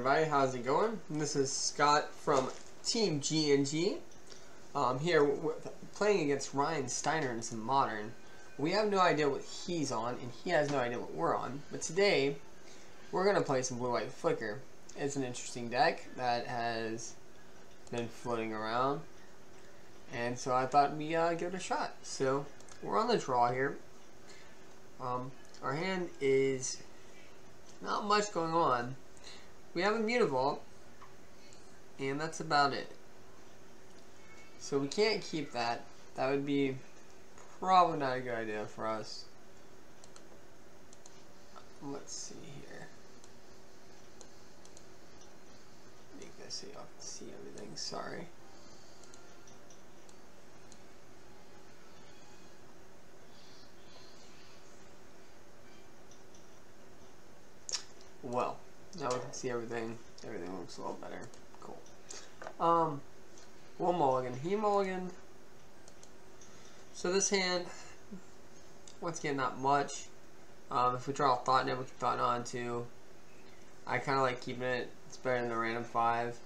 everybody, how's it going? This is Scott from Team G&G. Here playing against Ryan Steiner in some Modern. We have no idea what he's on, and he has no idea what we're on. But today, we're going to play some Blue-White Flicker. It's an interesting deck that has been floating around. And so I thought we'd give it a shot. So, we're on the draw here. Our hand is not much going on. We have a Mutavault, and that's about it. So we can't keep that. That would be probably not a good idea for us. Let's see here. Make this so y'all can see everything. Sorry. Well, now we can see everything. Everything looks a little better. Cool. One mulligan. He mulliganed. So this hand, once again, not much. If we draw a Thought Net, we can Thought on too. I kind of like keeping it. It's better than the random 5.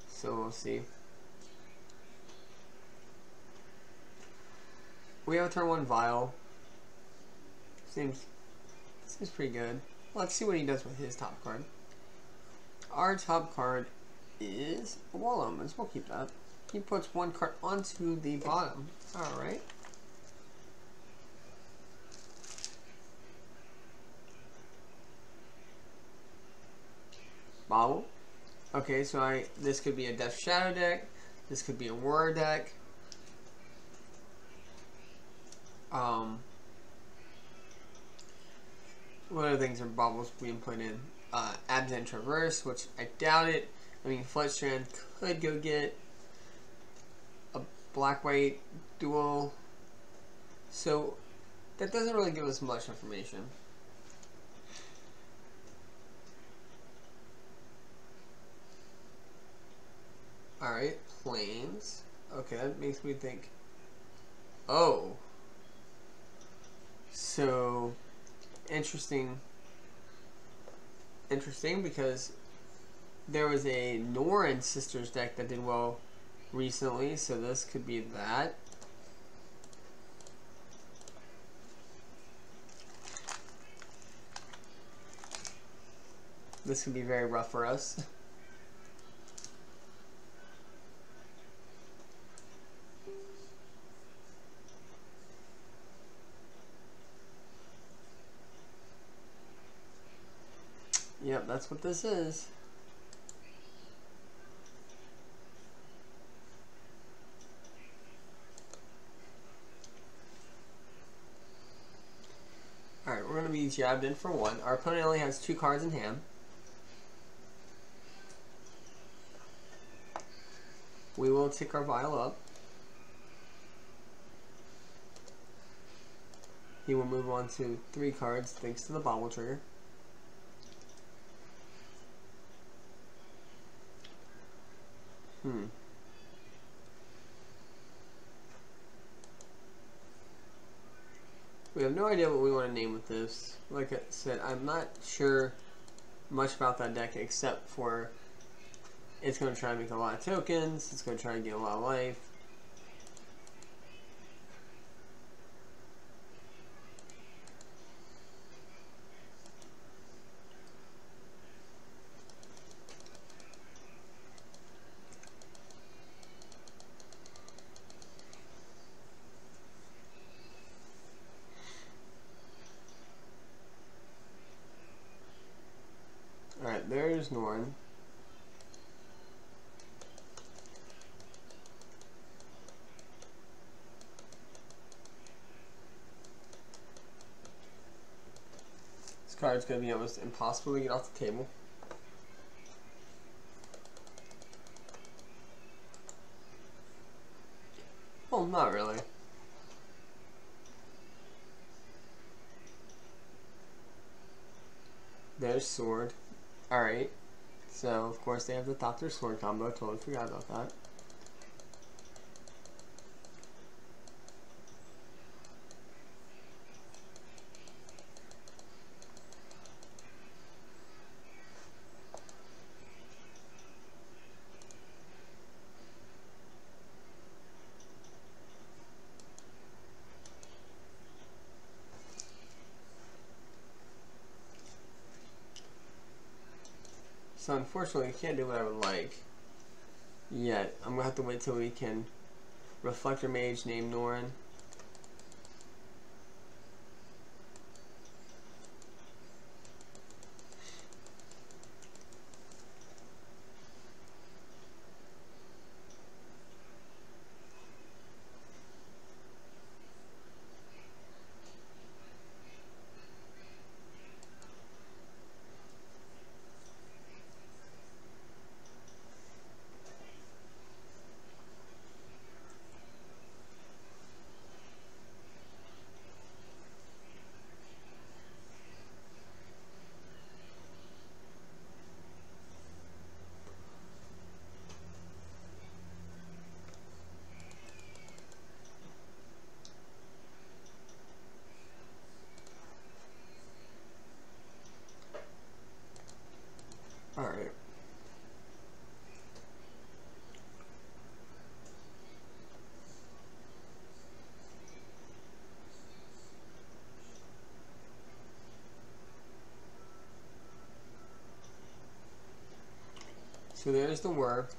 So we'll see. We have a turn 1 Vial. Seems pretty good. Let's see what he does with his top card. Our top card is a Wall Omens. We'll keep that. He puts 1 card onto the bottom. Alright. Bobble. Okay, so this could be a Death Shadow deck. This could be a War deck. What other things are bobbles being put in? Absent Traverse, which I doubt it. I mean, Floodstrand could go get a black-white duel. So, that doesn't really give us much information. Alright, Plains. Okay, that makes me think. Oh. So, interesting because there was a Norin Sisters deck that did well recently, so this could be that. This could be very rough for us. Yep, that's what this is. Alright, we're going to be jabbed in for 1. Our opponent only has 2 cards in hand. We will tick our Vial up. He will move on to 3 cards thanks to the Bobble trigger. We have no idea what we want to name with this. Like I said, I'm not sure much about that deck except for it's going to try to make a lot of tokens, it's going to try to get a lot of life. Alright, there's Norn. This card's going to be almost impossible to get off the table. Well, not really. There's Sword. Alright, so of course they have the Doctor Sword combo, totally forgot about that. So unfortunately, we can't do what I would like yet. I'm going to have to wait till we can Reflector Mage name Norin. Alright. So there's the work.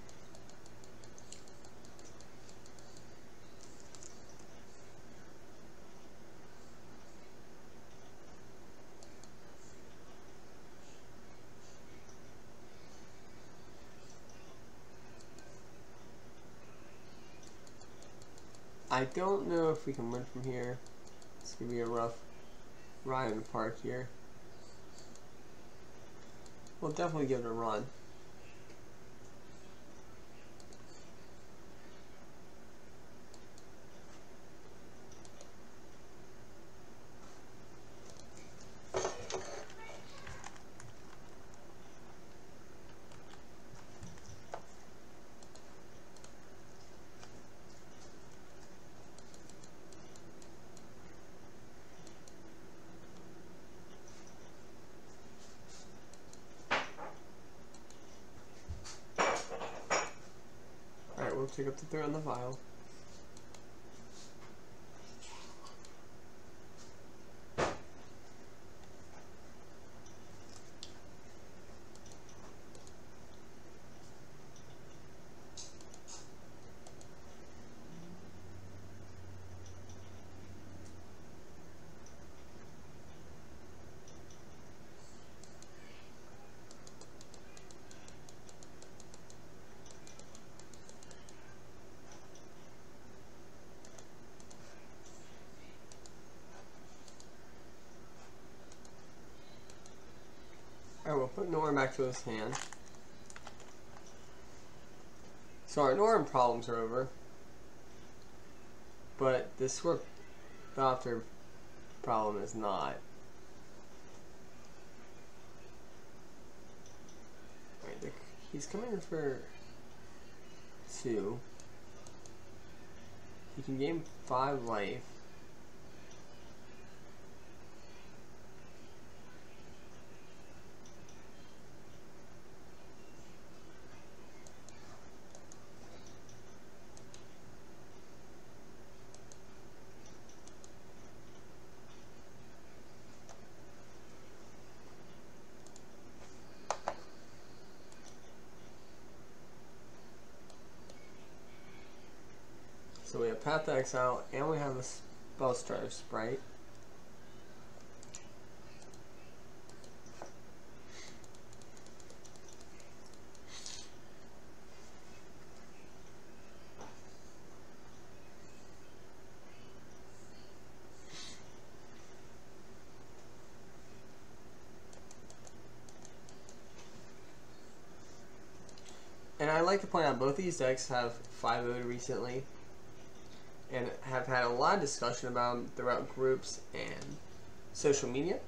I don't know if we can win from here. It's going to be a rough ride in the park here. We'll definitely give it a run. We'll take up the 3 on the vial. Alright, we'll put Norm back to his hand. So our Norm problems are over. But this Sword Doctor problem is not. Alright, he's coming in for 2. He can gain 5 life. So we have Path to Exile, and we have a Spellstrife Sprite. And I'd like to point out both these decks have 5-0'd recently, and have had a lot of discussion about them throughout groups and social media.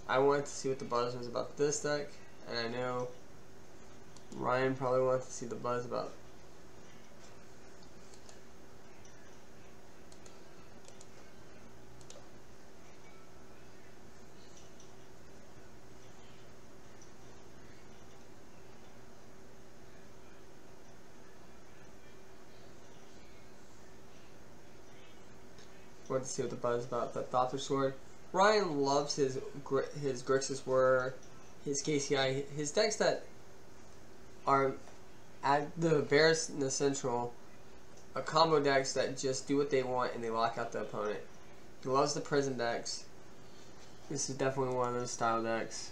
I wanted to see what the buzz was about this deck, and I know Ryan probably wants to see the buzz about to see what the buzz about the Thopter Sword. Ryan loves his Grixis Whir his KCI, his decks that are at the barest and the central, a combo decks that just do what they want and they lock out the opponent. He loves the prison decks. This is definitely one of those style decks.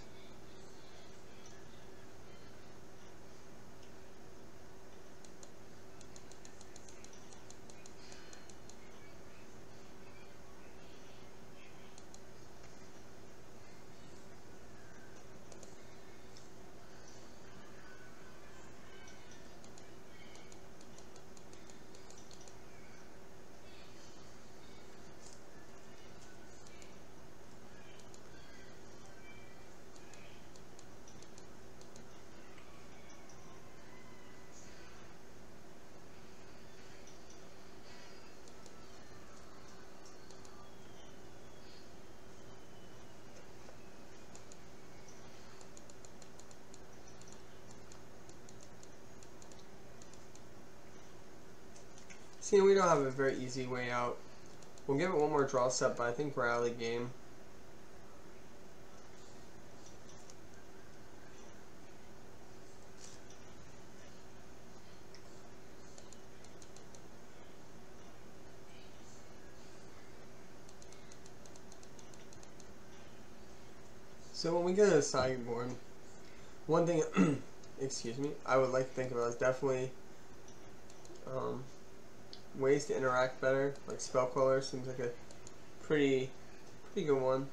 See, we don't have a very easy way out. We'll give it one more draw step, but I think we're out of the game. So when we get to the sideboard, one thing, excuse me, I would like to think about is definitely ways to interact better. Like Spellcaller seems like a pretty good one.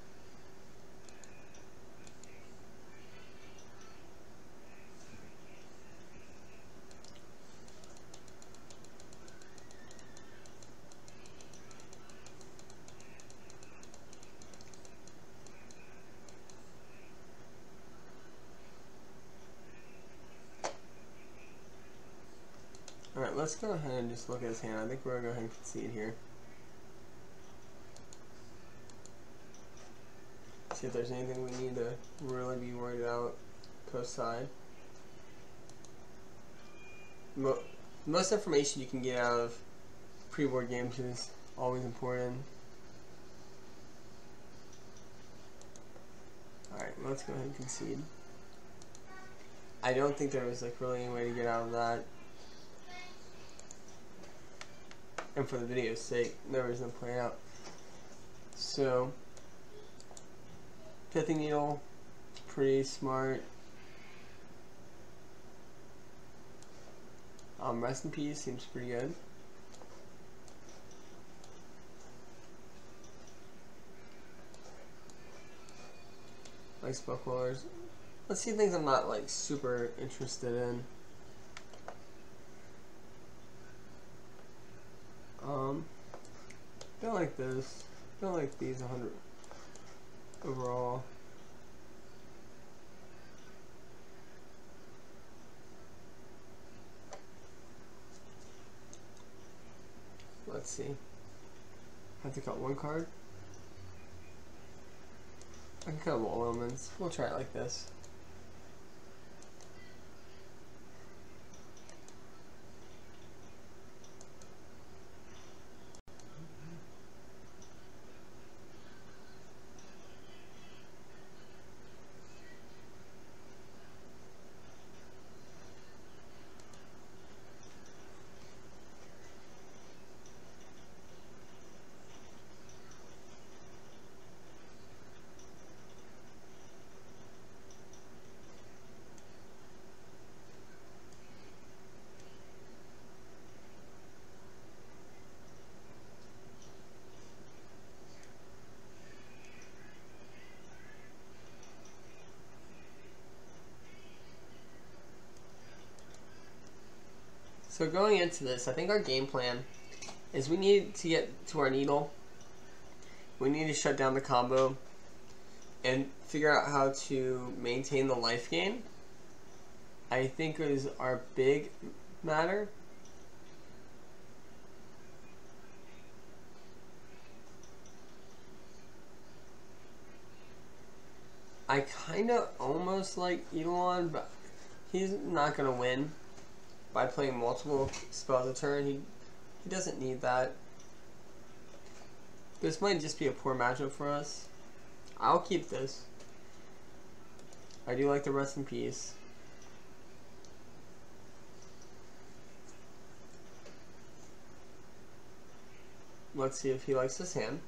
Alright, let's go ahead and just look at his hand. I think we're going to go ahead and concede here. See if there's anything we need to really be worried about post side. Most information you can get out of pre-board games is always important. Alright, let's go ahead and concede. I don't think there was like really any way to get out of that. And for the video's sake, no reason to play it out. So, Pithing Needle, pretty smart. Rest in Peace seems pretty good. Like Spellcallers. Let's see things I'm not like super interested in. Don't like this. Don't like these 100 overall. Let's see. I have to cut one card. I can cut all elements. We'll try it like this. So going into this, I think our game plan is we need to get to our needle. We need to shut down the combo and figure out how to maintain the life gain. I think is our big matter. I kind of almost like Eidolon, but he's not going to win by playing multiple spells a turn. He doesn't need that. This might just be a poor matchup for us. I'll keep this. I do like the rest in peace. Let's see if he likes his hand.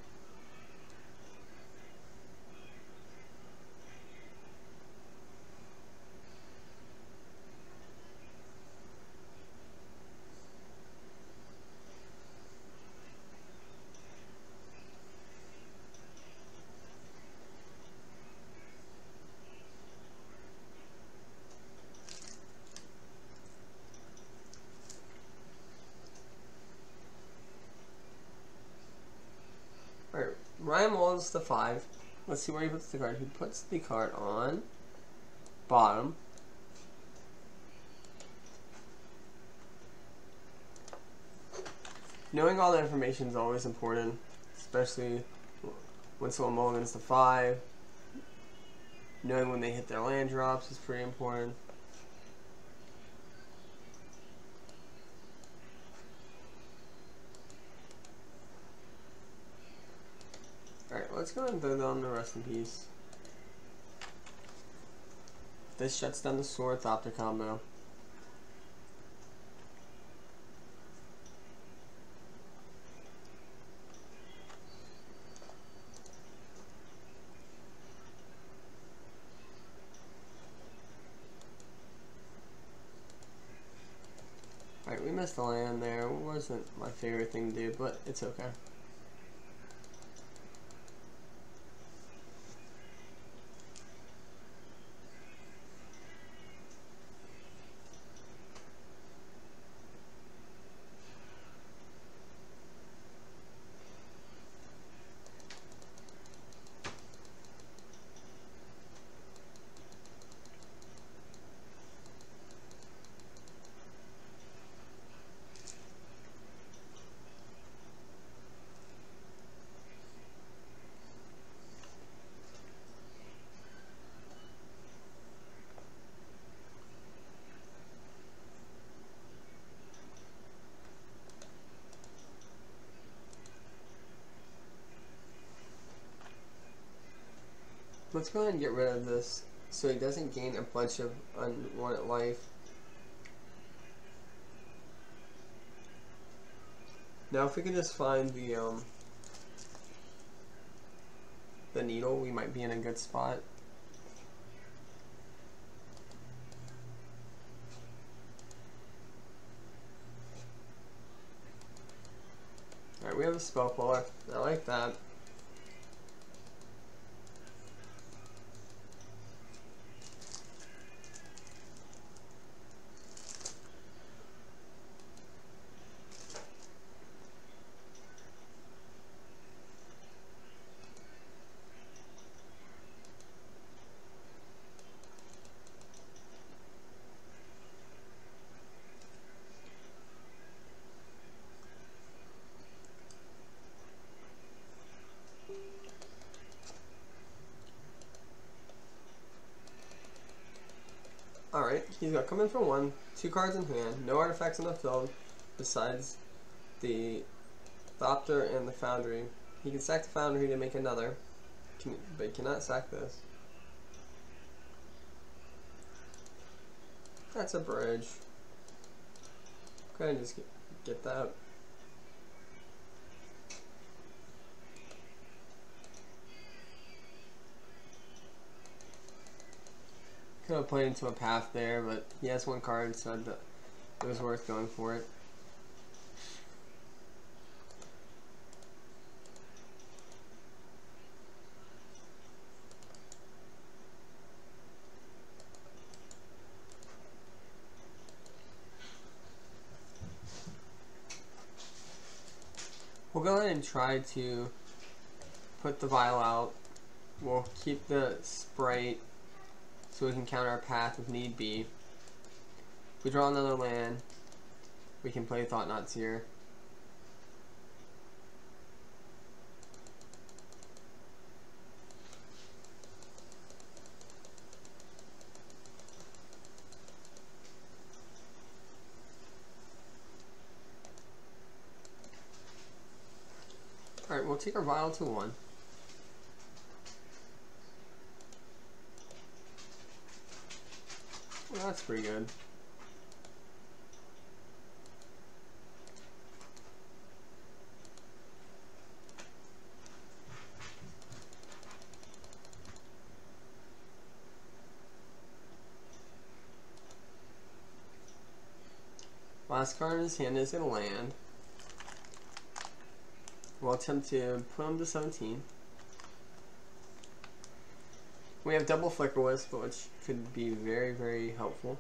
Alright, Ryan rolls the 5. Let's see where he puts the card. He puts the card on bottom. Knowing all the information is always important, especially when someone mulligans the 5. Knowing when they hit their land drops is pretty important. Alright, let's go ahead and throw down the rest in peace. This shuts down the sword Thopter combo. Alright, we missed the land there. It wasn't my favorite thing to do, but it's okay. Let's go ahead and get rid of this so he doesn't gain a bunch of unwanted life. Now if we could just find the needle, we might be in a good spot. Alright, we have a spell puller. I like that. Alright, he's got come in for 1, 2 cards in hand, no artifacts in the field besides the Thopter and the Foundry. He can sack the Foundry to make another, but he cannot sack this. That's a bridge. Go ahead and just get that. Could have played into a path there, but he has 1 card, so it was worth going for it. We'll go ahead and try to put the vial out. We'll keep the Sprite so we can counter our path if need be. If we draw another land, we can play Thought-Knots here. Alright, we'll take our vial to 1. That's pretty good. Last card in his hand is going to land. We'll attempt to put him to 17. We have double Flicker Wisp, which could be very, very helpful.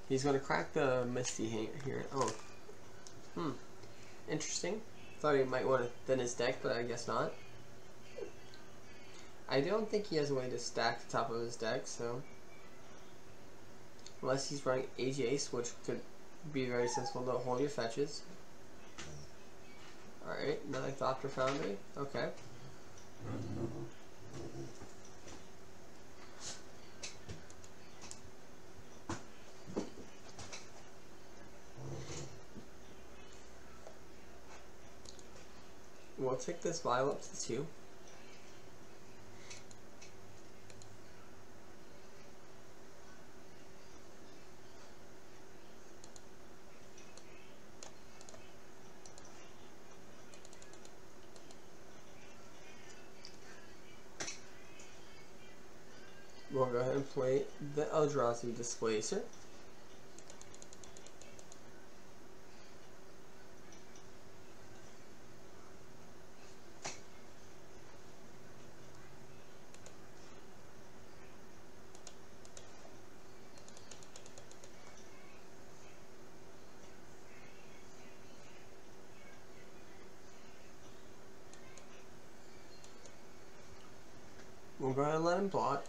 He's going to crack the Misty here. Oh. Interesting. Thought he might want to thin his deck, but I guess not. I don't think he has a way to stack the top of his deck, so... Unless he's running Ace, which could be very sensible to hold your fetches. Alright, another Thopter Foundry. Okay. We'll take this vial up to 2. We'll go ahead and play the Eldrazi Displacer. We'll go ahead and let him block.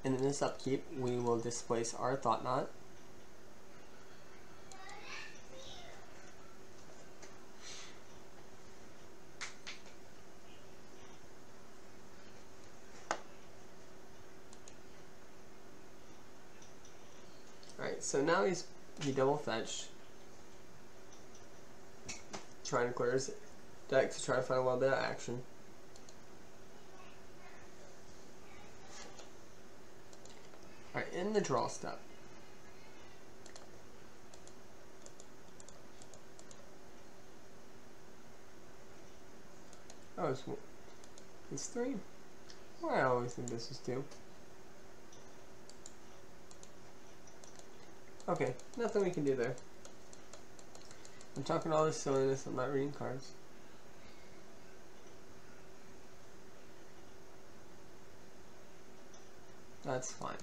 And in this upkeep, we will displace our Thought-Knot. Alright, so now he double fetched. Trying to clear his deck to try to find a little bit of action. Alright, in the draw step. Oh, it's 3? Well, I always think this is 2. Okay, nothing we can do there. I'm talking all this silliness, I'm not reading cards. That's fine.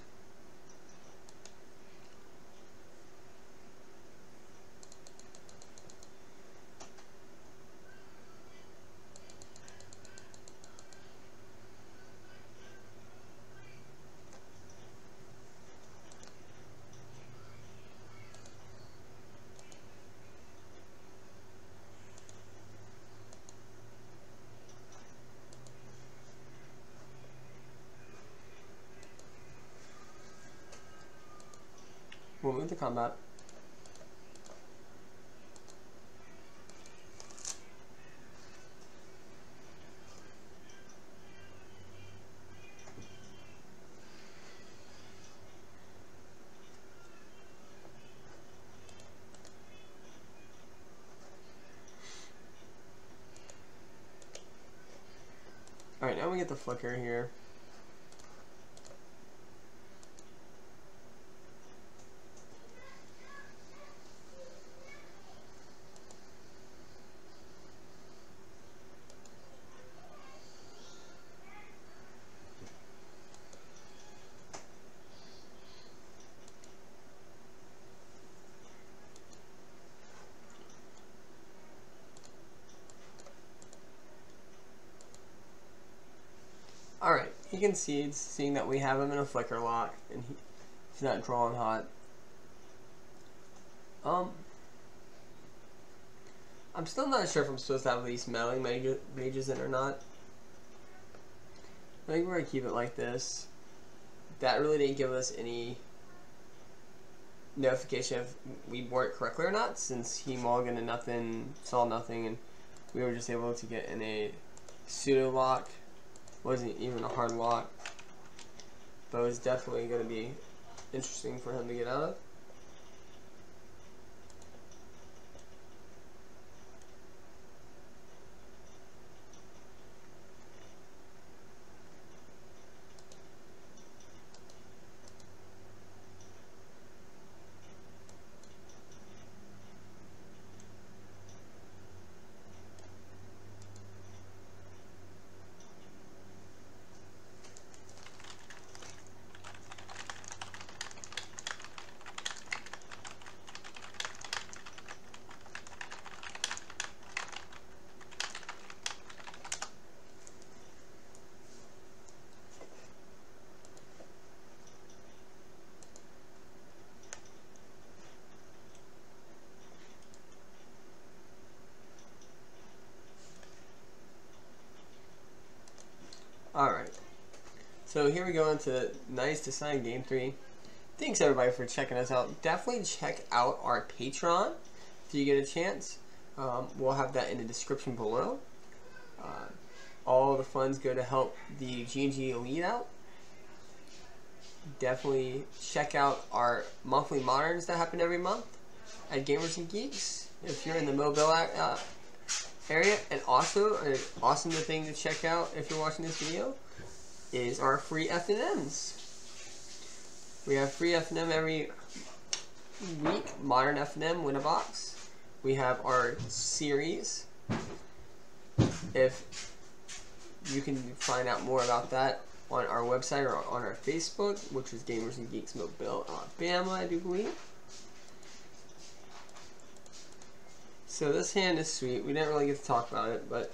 We'll move to combat. Alright, now we get the flicker here. Alright, he concedes, seeing that we have him in a flicker lock, and he's not drawing hot. I'm still not sure if I'm supposed to have these meddling mages in or not. I think we're going to keep it like this. That really didn't give us any notification if we wore it correctly or not, since he mulliganed and nothing, saw nothing, and we were just able to get in a pseudo lock. Wasn't even a hard lock, but it was definitely going to be interesting for him to get out of. Alright, so here we go into Nice to Sign Game 3. Thanks everybody for checking us out. Definitely check out our Patreon if you get a chance. We'll have that in the description below. All the funds go to help the G&G Elite out. Definitely check out our monthly moderns that happen every month at Gamers and Geeks if you're in the Mobile area. And also, an awesome thing to check out if you're watching this video is our free FNMs. We have free FNM every week. Modern FNM, win a box. We have our series. If you can find out more about that on our website or on our Facebook, which is Gamers and Geeks Mobile Alabama, I do believe. So this hand is sweet. We didn't really get to talk about it, but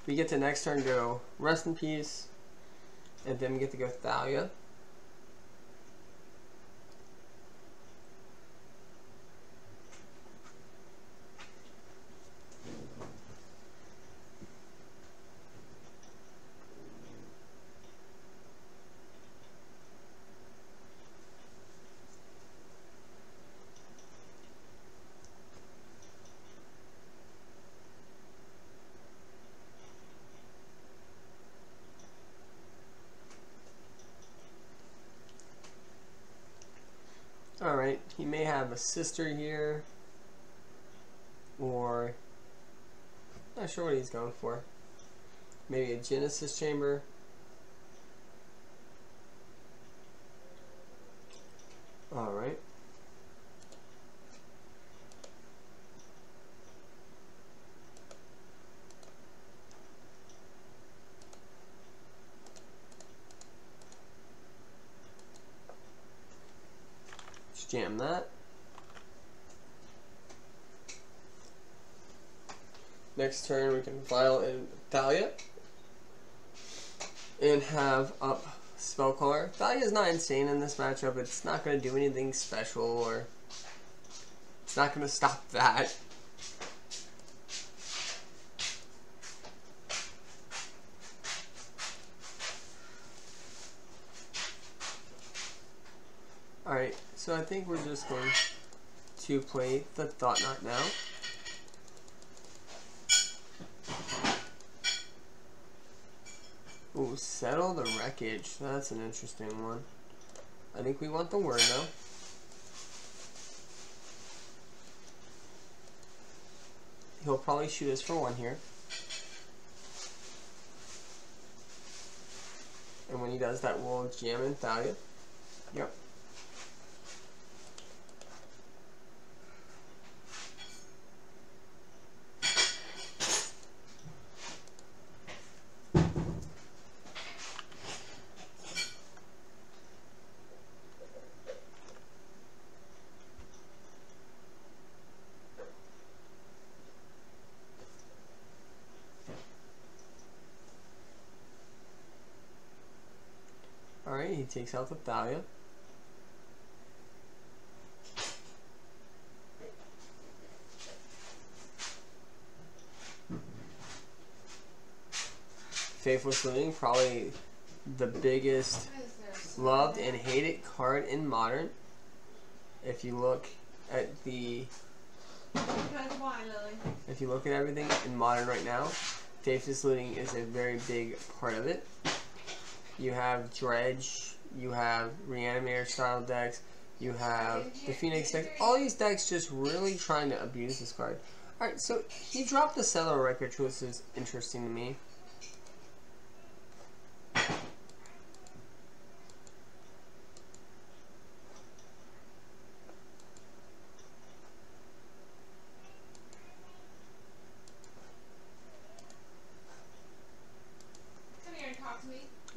we get to next turn go Rest in Peace, and then we get to go Thalia. Alright, he may have a sister here, or not sure what he's going for. Maybe a Genesis chamber. Alright. Jam that. Next turn we can file in Thalia and have up Spellcaller. Thalia is not insane in this matchup. It's not going to do anything special, or it's not going to stop that. Alright, so I think we're just going to play the Thought Knot now. Ooh, Settle the Wreckage. That's an interesting one. I think we want the word though. He'll probably shoot us for one here. And when he does that, we'll jam in Thalia. Yep. Alright, he takes out the Thalia. Faithless Looting, probably the biggest loved and hated card in Modern. If you look at everything in Modern right now, Faithless Looting is a very big part of it. You have Dredge, you have Reanimator style decks, you have the Phoenix deck. All these decks just really trying to abuse this card. Alright, so he dropped the Settler Record, which is interesting to me.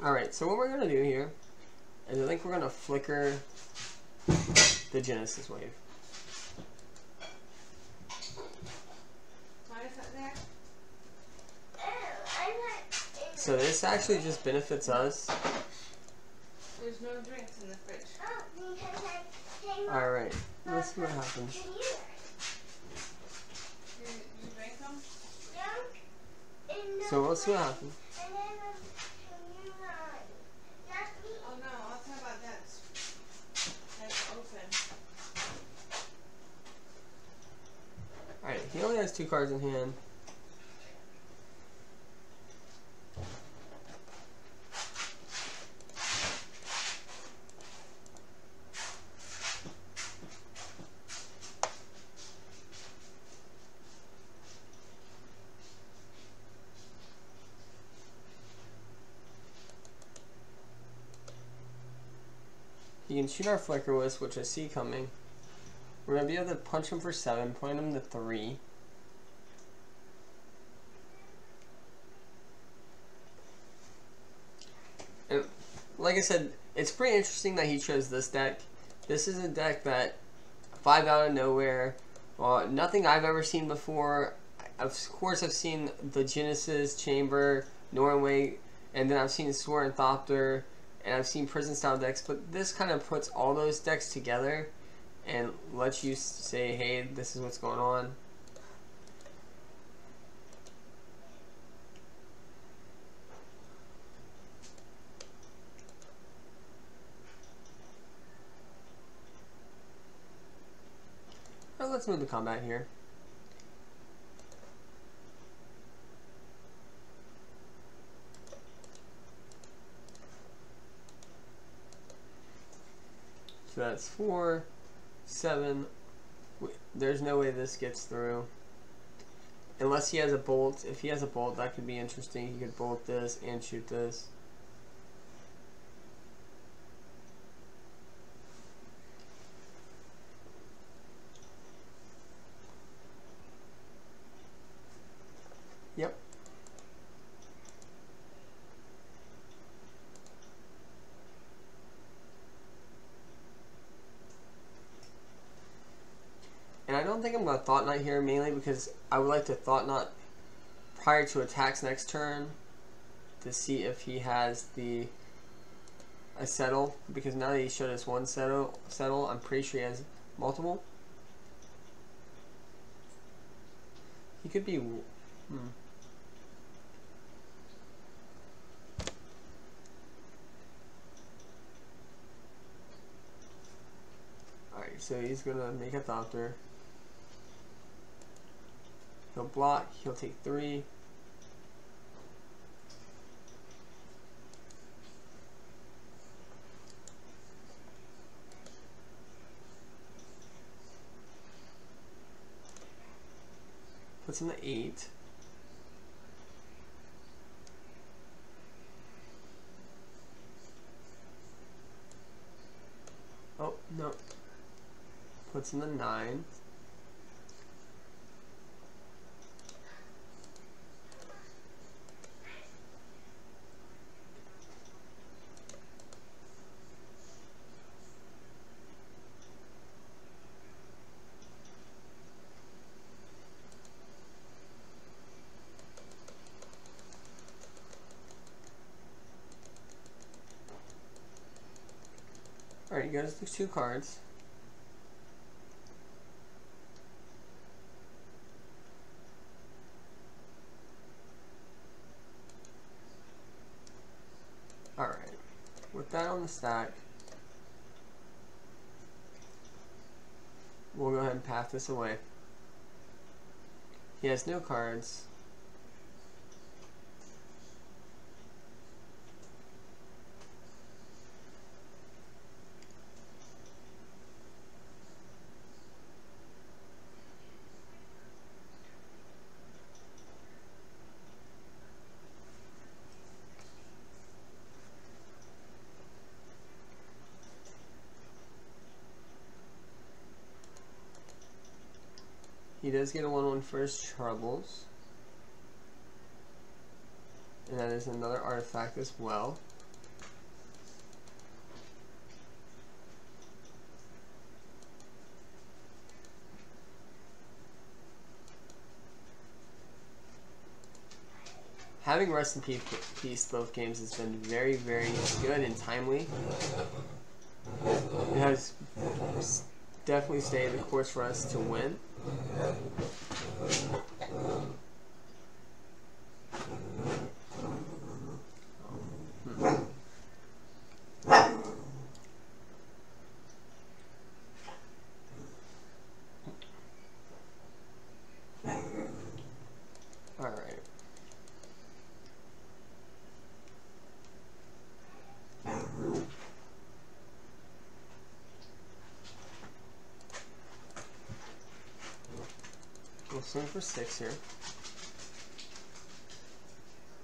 Alright, so what we're going to do here is I think we're going to flicker the Genesis Wave. So this actually just benefits us. There's no drinks in the fridge. Alright, let's see what happens. You drink them? So let's see what happens. Oh no, I'll talk about that's open. Alright, he only has 2 cards in hand. He can shoot our Flicker Wisp, which I see coming. We're going to be able to punch him for 7, point him to 3. And like I said, it's pretty interesting that he chose this deck. This is a deck that 5 out of nowhere. Nothing I've ever seen before. Of course, I've seen the Genesis, Chamber, Norway, and then I've seen Sword and Thopter, and I've seen prison style decks, but this kind of puts all those decks together and lets you say, hey, this is what's going on. Alright, let's move to combat here. So that's 4, 7. There's no way this gets through. Unless he has a bolt. If he has a bolt, that could be interesting. He could bolt this and shoot this. Yep. And I don't think I'm going to Thought Knot here, mainly because I would like to Thought Knot prior to attacks next turn to see if he has a settle, because now that he showed us one settle, I'm pretty sure he has multiple. He could be... Alright, so he's going to make a Thopter. He'll block, he'll take 3. Puts in the 8. Oh, no. Puts in the 9. Alright, you guys lose 2 cards. on the stack. We'll go ahead and path this away. He has no cards. He does get a 1/1 for his troubles. And that is another artifact as well. Having Rest in Peace both games has been very, very good and timely. It has definitely stayed the course for us to win. Alright. We'll swing for 6 here.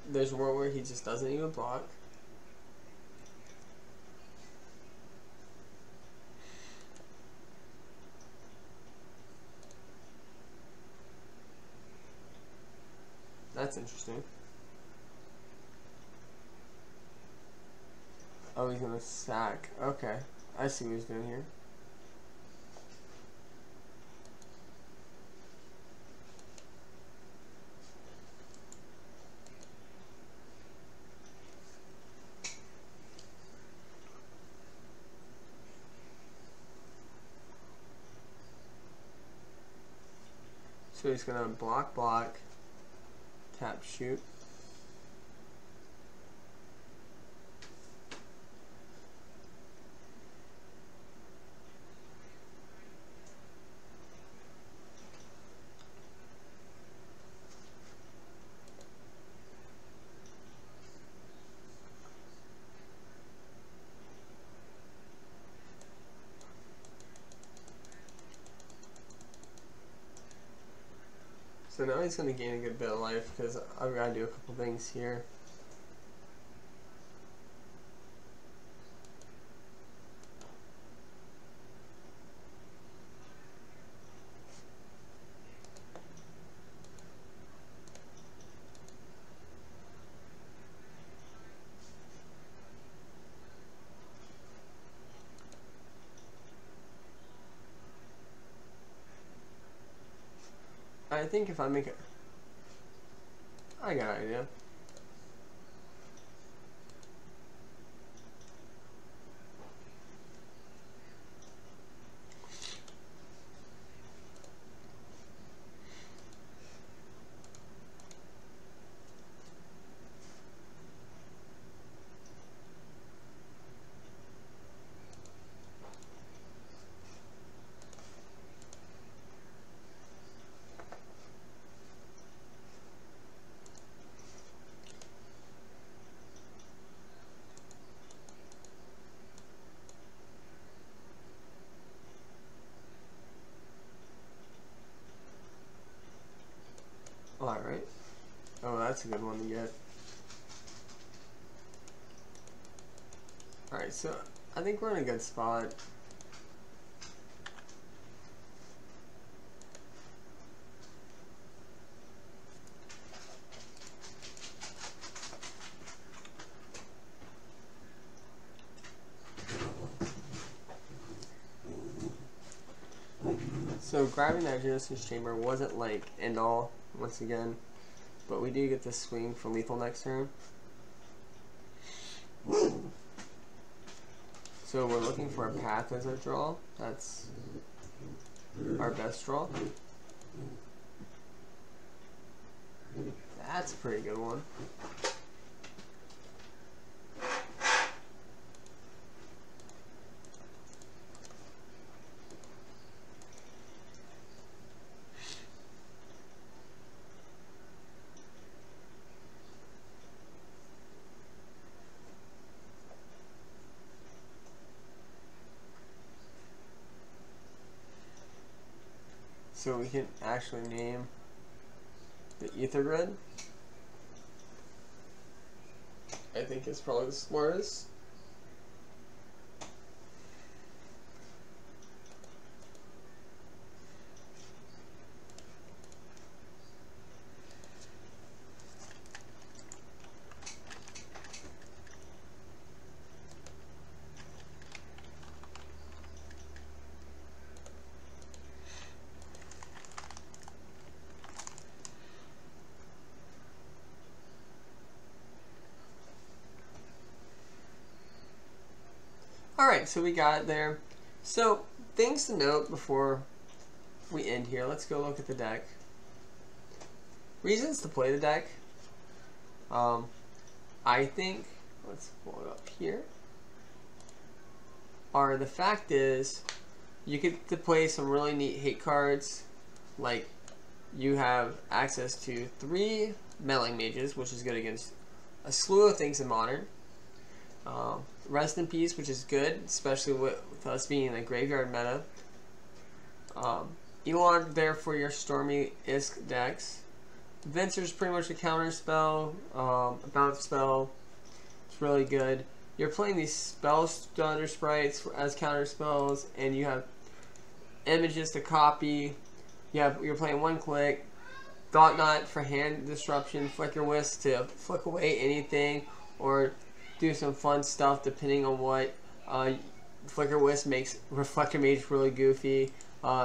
There's a world where he just doesn't even block. That's interesting. Oh, he's gonna sack. Okay. I see what he's doing here. So he's gonna block, tap, shoot. So now he's going to gain a good bit of life because I've got to do a couple things here. I think if I make it, I got an idea. Alright. Oh, that's a good one to get. Alright, so I think we're in a good spot. So grabbing that Genesis Chamber wasn't like end all once again, but we do get to swing for lethal next turn. So we're looking for a path as our draw. That's our best draw. That's a pretty good one. so we can actually name the ether grid. I think it's probably the smartest. Alright, so we got it there. So, things to note before we end here. Let's go look at the deck. Reasons to play the deck. I think, let's pull it up here, are the fact is, you get to play some really neat hate cards. Like, you have access to 3 meddling mages, which is good against a slew of things in Modern. Rest in Peace, which is good, especially with us being in a graveyard meta. Elon there for your Stormy Isk decks. Venser's pretty much a counter spell, a bounce spell. It's really good. You're playing these spell stutter sprites as counter spells, and you have images to copy. You're playing 1 click. Thought Knot for hand disruption. Flicker Wisp to flick away anything, or do some fun stuff depending on what. Flicker Wisp makes Reflector Mage really goofy.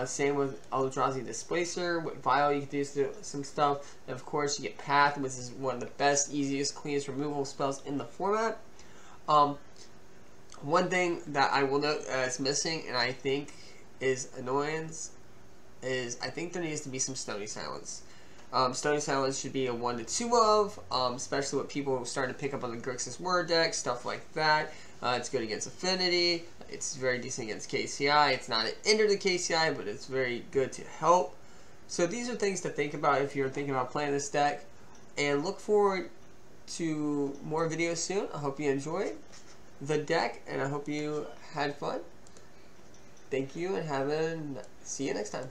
Same with Eldrazi Displacer. With Vial, you can do some stuff. And of course, you get Path, which is one of the best, easiest, cleanest removal spells in the format. One thing that I will note is missing, and I think is annoyance, is I think there needs to be some Stony Silence. Stony Silence should be a 1 to 2 of, especially with people starting to pick up on the Grixis Word deck, stuff like that. It's good against Affinity. It's very decent against KCI. It's not an ender to KCI, but it's very good to help. So these are things to think about if you're thinking about playing this deck. And look forward to more videos soon. I hope you enjoyed the deck, and I hope you had fun. Thank you, and see you next time.